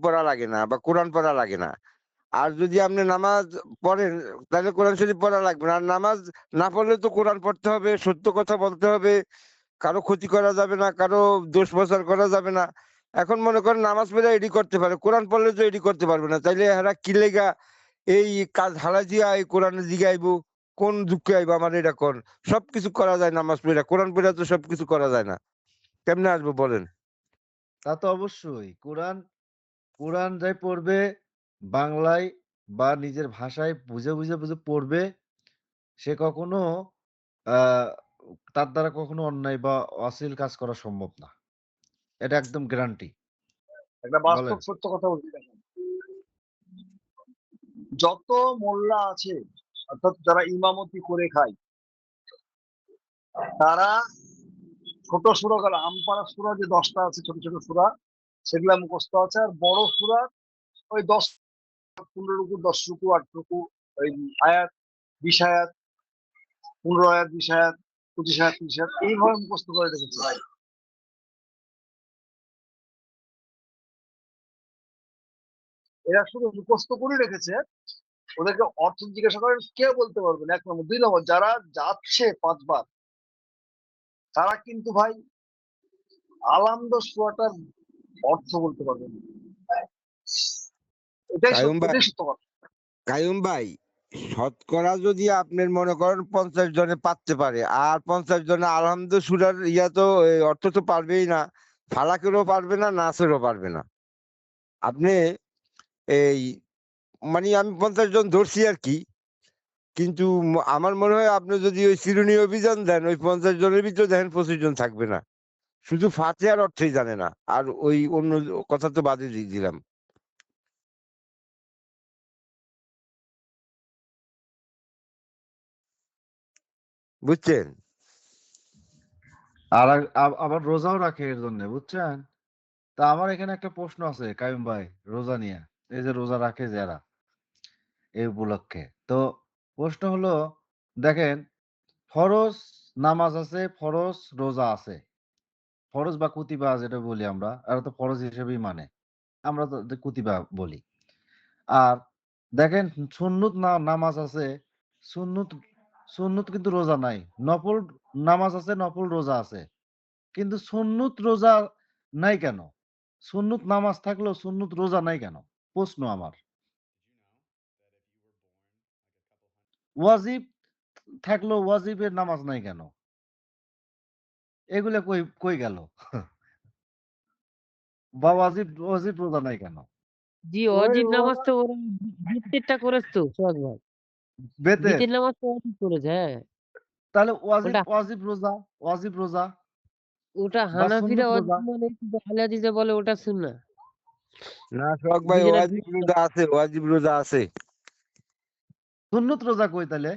পড়া লাগে না বা কোরআন পড়া লাগে না। আর যদি আপনি নামাজ পড়েন তাহলে কোরআন শরীফ পড়া লাগবে না। আর নামাজ না পড়লে তো কোরআন পড়তে হবে, সত্য কথা বলতে হবে, কারো ক্ষতি করা যাবে না, কারো দোষ প্রচার করা যাবে না। এখন মনে করেন নামাজ পড়ে এডি করতে পারে, কোরআন পড়লে তো এডি করতে পারবে না, তাইলে এরা কি লেগা এই কাজ হালা দিয়া এই কোরআনে জিগাইবো, কোন দুঃখে আইবো আমার এটা কর। সবকিছু করা যায় নামাজ পড়ে, কোরআন পড়ে তো সবকিছু করা যায় না। কেমনে আসবো বলেন? তা তো অবশ্যই কোরআন কোরআন যাই পড়বে বাংলায় বা নিজের ভাষায় বুঝে বুঝে বুঝে পড়বে, সে কখনো তার দ্বারা কখনো অন্যায় বা অশ্লীল কাজ করা সম্ভব না। এটা একদম গ্যারান্টি। একটা বলেন। বাস্তব সত্য কথা বলছি, দেখেন যত মোল্লা আছে অর্থাৎ যারা ইমামতি করে খায় তারা ছোট সূরা গেল আমপাড়া সূরা যে 10টা আছে ছোট ছোট সূরা সেগুলা মুখস্থ আছে, আর বড় সূরা ওই 10 15 রুকু 10 রুকু 8 রুকু ওই আয়াত 20 আয়াত 15 আয়াত 20 আয়াত 25 আয়াত 30 আয়াত এইভাবে মুখস্থ করে রেখেছে। এরা শুধু মুখস্থ করে রেখেছে, ওদেরকে অর্থ জিজ্ঞাসা করেন কেউ বলতে পারবে না। 1 নম্বর। 2 নম্বর, যারা যাচ্ছে 5 বার তারা কিন্তু ভাই আলামদ সূরাটার অর্থ বলতে পারবে না। এটাই কায়ুম সত্য, ভাই, এটাই সত্য কথা। কায়ুম ভাই, শতকরা যদি আপনার মনে করেন 50 জনে পারতে পারে, আর 50 জনে আলহামদুলিল্লাহ সুরার ইয়া তো অর্থ তো পারবেই না, ফালাকেরও পারবে না, নাসেরও পারবে না। আপনি এই মানে আমি 50 জন ধরছি আর কি, কিন্তু আমার মনে হয় আপনি যদি ওই চিরুনি অভিযান দেন ওই 50 জনের ভিতরে দেখেন 25 জন থাকবে না, শুধু ফাতিহার অর্থই জানে না, আর ওই অন্য কথা তো বাদে দিয়ে দিলাম। বুঝছেন? আর আবার রোজাও রাখে এর জন্য, বুঝছেন? তা আমার এখানে একটা প্রশ্ন আছে কাইম ভাই, রোজা নিয়ে। এই যে রোজা রাখে যারা এই উপলক্ষে, তো প্রশ্ন হলো, দেখেন, ফরজ নামাজ আছে, ফরজ রোজা আছে, ফরজ বা কুতিবা যেটা বলি আমরা, এরা তো ফরজ হিসেবেই মানে, আমরা তো কুতিবা বলি। আর দেখেন সুন্নত নামাজ আছে, সুন্নত সুন্নত কিন্তু রোজা নাই, নফল নামাজ আছে, নফল রোজা আছে, কিন্তু সুন্নত রোজা নাই কেন? সুন্নত নামাজ থাকলেও সুন্নত রোজা নাই কেন? প্রশ্ন আমার। ওয়াজিব থাকলেও ওয়াজিবের নামাজ নাই কেন? এগুলা কই কই গেল? বা ওয়াজিব ওয়াজিব রোজা নাই কেন? জি, ওই অজিব নামাজ ওরা তো ওরা ভিত্তিরটা করেছে তো সোহাগ ভাই। বেতের। ভিত্তির নামাজ তো অজিব করেছে, হ্যাঁ। তাহলে ওয়াজিব ওটা ওয়াজিব রোজা, ওয়াজিব রোজা ওটা বা হানাফিরা সুন্নত রোজা। অজিব মানে, কিন্তু আহলে হাদিসে বলে ওটা সুন্নাহ। না সোহাগ ভাই, দুজনের ওয়াজিব রোজা আছে, ওয়াজিব রোজা আছে। সুন্নত রোজা কই তাহলে?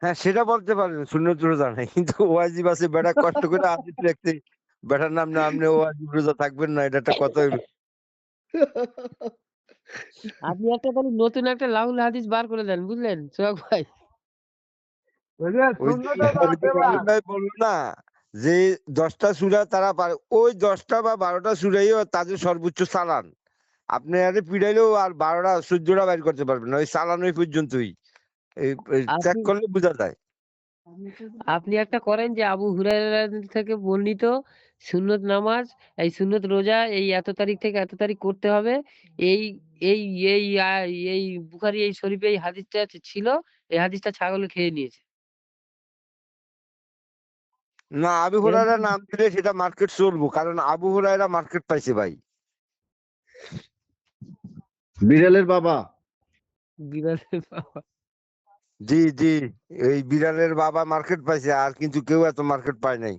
হ্যাঁ সেটা বলতে পারেন, সুন্নত রোজা নাই, কিন্তু ওয়াজিব আছে। বেটা কষ্ট করে হাদিস লিখতে, বেটার নাম না আপনি ওয়াজিব রোজা থাকবেন না, এটা একটা কথা হইলো। আপনি একটা তাহলে নতুন একটা লাউল হাদিস বার করে দেন, বুঝলেন সোহাগ ভাই? ওই যে ওই যে শূন্যটা তো ওই যে আছে কালিম ভাই। ভাই বললো না যে 10টা সূরা তারা পারে, ওই 10টা বা 12টা সূরাইও তাদের সর্বোচ্চ চালান। আপনি আরে পিড়াইলেও আর 12টা 14টা বাইর করতে পারবেন না, ওই চালান ওই পর্যন্তই। এই চেক আপনি করলে বোঝা যায়। আপনি একটা করেন যে আবু হুরায়রা থেকে বর্ণিত সুন্নত নামাজ, এই সুন্নত রোজা এই এত তারিখ থেকে এত তারিখ করতে হবে। এই এই এই এই বুখারী এই শরীফে এই হাদিসটা ছিল। এই হাদিসটা ছাগল খেয়ে নিয়েছে। না, আবু হুরায়রা এরকম নাম দিলে সেটা মার্কেট চলবো, কারণ আবু হুরায়রা মার্কেট পাইছে ভাই। বিড়ালের বাবা। বিড়ালের বাবা। জি জি, এই বিড়ালের বাবা মার্কেট পাইছে, আর কিন্তু কেউ এত মার্কেট পায় নাই।